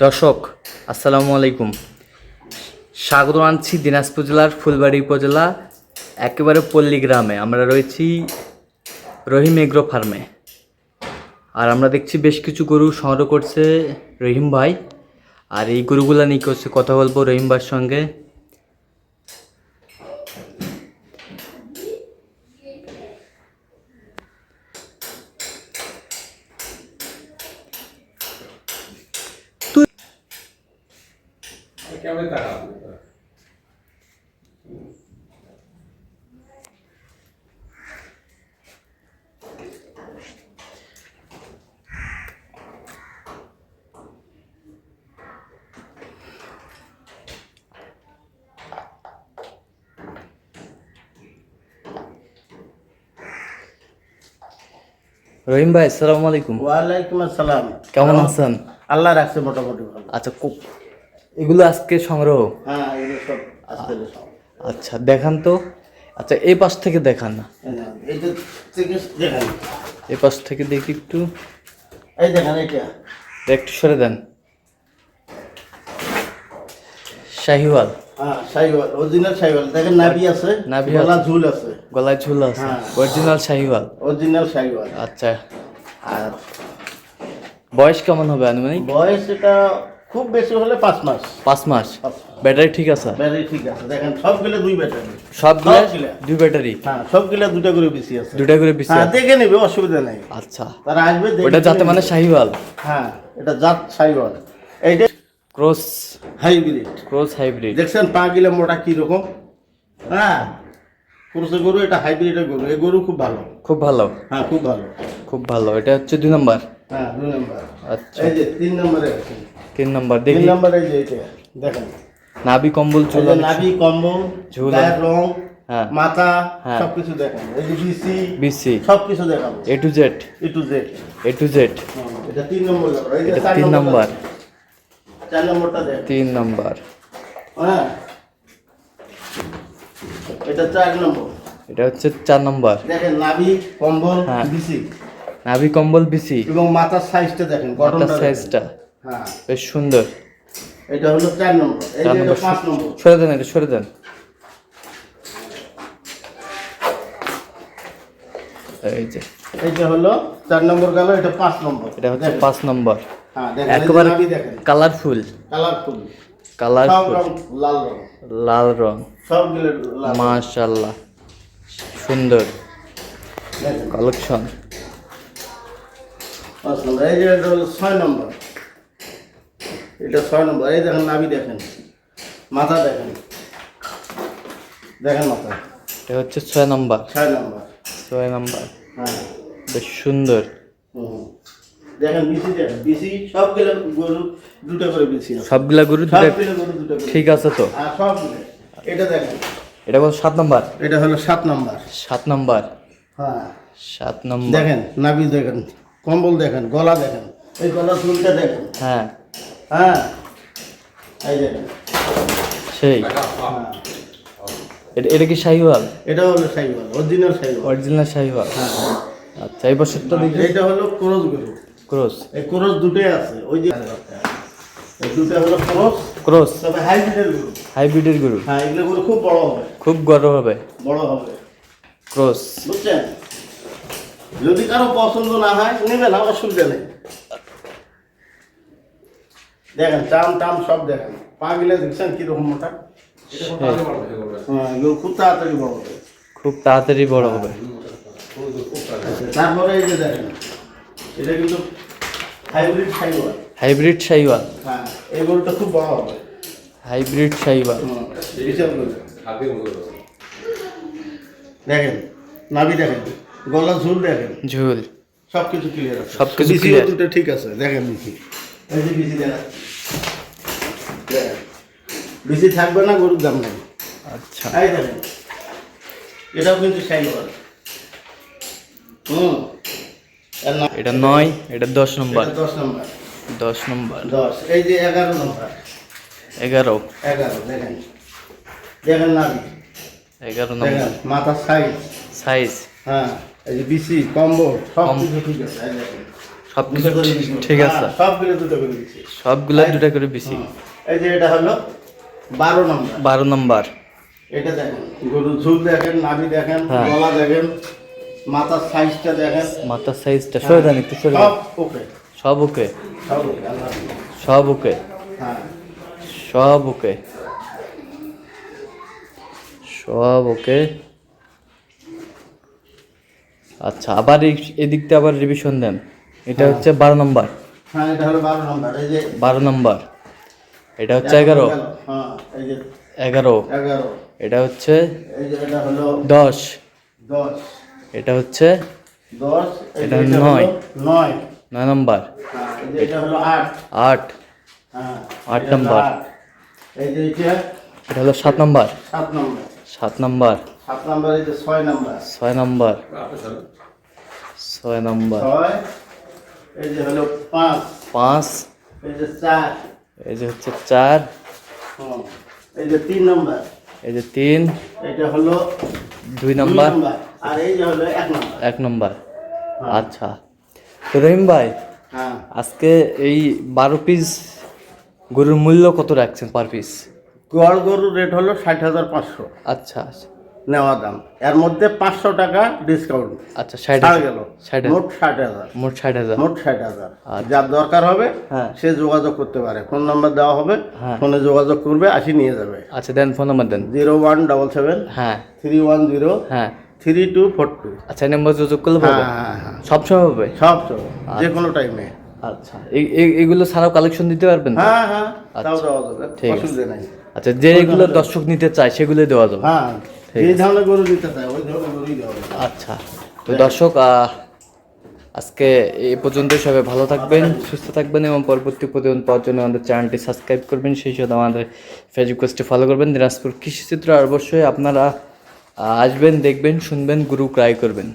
দর্শক আসসালামু আলাইকুম। স্বাগত জানাচ্ছি দিনাজপুর জেলার ফুলবাড়ী উপজেলা একেবারে পল্লী গ্রামে। আমরা রয়েছি রহিম এগ্রো ফার্মে। আর আমরা দেখছি বেশ কিছু গরু সংগ্রহ করছে রহিম ভাই। আর এই গরুগুলা নিয়ে করছে কথা বলবো রহিম ভাইয়ের সঙ্গে। রহিম ভাই আসসালামু আলাইকুম। ওয়ালাইকুম আসসালাম। কেমন আছেন? আল্লাহ রাখছে মোটামুটি ভালো। আচ্ছা, এগুলো আজকে সংগ্রহ? হ্যাঁ, এগুলো সব আজকে সব। আচ্ছা দেখান তো। আচ্ছা এই পাশ থেকে দেখান না, এইটা থেকে দেখেন, এই পাশ থেকে দেখি একটু। এই দেখেন, এটা একটু সরে দেন। শাহিওয়াল। হ্যাঁ, শাহিওয়াল, অরিজিনাল শাহিওয়াল। দেখেন নাভি আছে, নাভি গলা আছে। ঝুল আছে, গলায় ঝুল আছে, হ্যাঁ। অরিজিনাল শাহিওয়াল। অরিজিনাল শাহিওয়াল। আচ্ছা, আর বয়স কেমন হবে আনুমানিক? বয়স এটা খুব বেশি হলে 5 মাস। 5 মাস। ব্যাটারি ঠিক আছে? ব্যাটারি ঠিক আছে। দেখেন সবগুলো 2 ব্যাটারি। সবগুলো 2 ব্যাটারি? হ্যাঁ, সবগুলো 2টা করে বেশি আছে। 2টা করে বেশি হ্যাঁ, আছে? দেখে নেবে, অসুবিধা নাই। আচ্ছা, তারা আসবে দেখে ওটা যাতে মানে শাহিওয়াল? হ্যাঁ, এটা জাত শাহিওয়াল। এইটা ক্রস হাইব্রিড। Cross hybrid. দেখছেন পা গিলা মোটা কি রকম? হ্যাঁ, ক্রসের গরু, এটা হাইব্রিডের গরু। এই গরু খুব ভালো। খুব ভালো? হ্যাঁ, খুব ভালো। খুব ভালো। এটা হচ্ছে 2 নাম্বার? হ্যাঁ, 2 নম্বর। আচ্ছা, এই যে 3 নম্বরে আছে। 3 নাম্বার 3 দেখি। নম্বরে এই যে এটা দেখেন, নাভি কম্বল এই চুল যে নাভি, কম্বল, ঝুল, গায়ের রং, হ্যাঁ, মাথা, হ্যাঁ। সবকিছু দেখেন। এই যে বিসি বিসি সবকিছু দেখাবো, এ to Z. A to Z. A to Z. এটা 3 নম্বর গরু। এই যে এটা 4 3 নাম্বার। 4 নম্বরটা দেখেন। 3 নাম্বার। হ্যাঁ, এটা 4 নম্বর। এটা হচ্ছে 4 নাম্বার। দেখেন নাভি, কম্বল, হ্যাঁ। বিসি নাভি কম্বল বিসি এবং মাথার সাইজটা দেখেন, মাথার গঠনটা দেখেন। সাইজটা হ্যাঁ, বেশ সুন্দর। এটা হলো 4 নম্বর। এই 4 যে এটা নম্বর। 5 নম্বর। সরে দেন, এটা সরে দেন। এই যে এইটা হলো 4 নম্বর গেল, এটা 5 নম্বর। এটা হচ্ছে দেখেন। 5 নম্বর। হ্যাঁ, দেখেন এই যে একেবারে নাভি দেখেন, কালারফুল। কালারফুল, সব কালারফুল, রং লাল রং, লাল রং। সবগুলো লাল রং। মাশাআল্লাহ, সুন্দর দেখেন, কালেকশন। 5 নম্বর। এই যে এটা হলো 6 নম্বর। এটা 6 নম্বর। এই দেখেন নাভি দেখেন, মাথা দেখেন, দেখেন মাথা। এটা হচ্ছে 6 নম্বর। 6 নম্বর। 6 নম্বর হ্যাঁ। বেশ সুন্দর। হুম। দেখেন বিসি দেখেন, বিসি সবগুলো গরু 2টা করে বিসি আছে। সবগুলা গরু দুটো? সবগুলো গরু 2টা করে। ঠিক আছে তো? আর সবগুলো। এটা দেখেন, এটা কত? 7 নম্বর? এটা হলো 7 নম্বর। 7 নম্বর। হ্যাঁ, 7 নম্বর। দেখেন নাভি দেখেন, কম্বল দেখেন, গলা দেখেন, এই গলা চুলটা দেখেন। হ্যাঁ, হ্যাঁ, এই দেখেন। সেই। হ্যাঁ, এটা কি শাহিওয়াল? এটা হলো শাহিওয়াল, অরিজিনাল শাহিওয়াল। অরিজিনাল শাহিওয়াল। হ্যাঁ। আচ্ছা, এই বছরটা দেখি। এটা হলো ক্রস গরু। ক্রস। এই ক্রস 2টাই আছে, ওই যে এই 2টা হলো ক্রস। ক্রস তবে হাইব্রিডের গরু। হাইব্রিডের গরু। হ্যাঁ, এগুলো গরু খুব বড় হবে, খুব গরম হবে। বড় হবে। ক্রস। বুঝছেন? যদি কারো পছন্দ না হয় নেবে না, অসুবিধা নেই। দেখেন টাম টাম সব দেখেন, পা গিলে দেখছেন কিরকম মোটা। হ্যাঁ, এগুলো খুব তাড়াতাড়ি বড় হবে। খুব তাড়াতাড়ি বড় হবে। তারপরে এই যে দেখেন, এটা কিন্তু হাইব্রিড শাহিওয়াল। হাইব্রিড শাহিওয়াল। হ্যাঁ, এই গরুটা খুব বড় হবে। হাইব্রিড শাহিওয়াল। বিশাল গরু। দেখেন নাভি দেখেন, গলা ঝুল দেখেন, ঝুল সবকিছু ক্লিয়ার আছে। সবকিছু বিসিও clear। 2টা ঠিক আছে। দেখেন বিসি, এই যে বিসি দেখেন, দেখেন। বিসি থাকবে না, গরুর দাম নেই। আচ্ছা, এই দেখেন, এটাও কিন্তু শাহিওয়াল। হুম, এর নাম এটা 9, এটা 10 নম্বর। এটা 10 নম্বর। 10 নম্বর। 10, এই যে 11 নম্বর। 11 11 দেখেন, দেখেন নাভি, 11 দেখেন নম্বর। মাথার সাইজ। সাইজ হ্যাঁ, এই যে বিসি, কম্বল সব কিছু ঠিক আছে। এই দেখেন, সব কিছু ঠিক আছে, সবগুলো দুটো করে দিচ্ছি। সবগুলা 2টা করে পিসি। এই যে এটা হলো 12 নম্বর। 12 নম্বর। এটা দেখেন, গরুর ঝুল দেখেন, নাভি দেখেন, হ্যাঁ। গলা দেখেন, মাথার সাইজটা দেখেন, মাথার সাইজটা সরে দেন, একটু সরে দেন। সব ওকে, সব ওকে, সব ওকে, আল্লাহ হাফেজ। সব ওকে, হ্যাঁ, সব ওকে, সব ওকে। আচ্ছা, আবার এদিক দিয়ে আবার রিভিশন দেন। এটা হচ্ছে 12 নম্বর। হ্যাঁ, এটা হলো 12 নম্বর। এই যে 12 নম্বর। এটা হচ্ছে 11। হ্যাঁ, এই যে 11। 11। এটা হচ্ছে এই যে এটা হলো 10। 10। এটা হচ্ছে 10। এটা 9। 9। 9 নম্বর। হ্যাঁ, এই যে এটা হলো 8। 8। হ্যাঁ, 8 এটা হলো নম্বর। 8। এই যে এটা এটা হলো 7 নম্বর। 7 নম্বর। 7 নম্বর। 7 নম্বর। এই যে 6 নম্বর। 6 নম্বর। 6 নম্বর। 6। এই যে হলো 5। 5। এই যে 4। এই যে হচ্ছে 4। হুম, এই যে 3 নম্বর। এই যে 3। এটা হলো 2 নম্বর। আর এই যে হলো 1 নম্বর। 1 নম্বর। আচ্ছা, তো রহিম ভাই, হ্যাঁ, আজকে এই 12 পিস গরুর মূল্য কত রাখছেন পার পিস? গড় গরুর রেট হলো 60,500 আচ্ছা নেওয়া দাম। এর মধ্যে 500 টাকা ডিসকাউন্ট আচ্ছা, ছাড় 60 গেল। 60 মোট 60,000। মোট 60,000। মোট 60,000। যার দরকার হবে হ্যাঁ। সে যোগাযোগ করতে পারে। ফোন নাম্বার দেওয়া হবে, হ্যাঁ। ফোনে যোগাযোগ করবে, আসি নিয়ে যাবে। আচ্ছা, দেন ফোন নাম্বার দেন। 0177 হ্যাঁ 310 হ্যাঁ। 3242। আচ্ছা, এই নাম্বার যোগাযোগ করলে হ্যাঁ, পাবো? হ্যাঁ, হ্যাঁ, সবসময় হবে? সব যে কোনো টাইমে। আচ্ছা, এগুলো ছাড়াও কালেকশন দিতে পারবেন তো? হ্যাঁ, হ্যাঁ, তাও আচ্ছা, দেওয়া যাবে, ঠিক আছে। অসুবিধা নাই। আচ্ছা, যেগুলো দর্শক নিতে চায় সেগুলো দেওয়া যাবে? হ্যাঁ, ঠিক যে আছে। ধরনের গরু নিতে চায় ওই ধরনের গরুই দেওয়া যাবে। আচ্ছা, তো দর্শক, আজকে এই পর্যন্তই। সবাই ভালো থাকবেন, সুস্থ থাকবেন এবং পরবর্তী প্রতিবেদন পাওয়ার জন্য আমাদের চ্যানেলটি সাবস্ক্রাইব করবেন, সেই সাথে আমাদের ফেসবুক পেজটি ফলো করবেন। দিনাজপুর কৃষিচিত্র, আর অবশ্যই আপনারা আসবেন, দেখবেন, শুনবেন, গরু ক্রয় করবেন।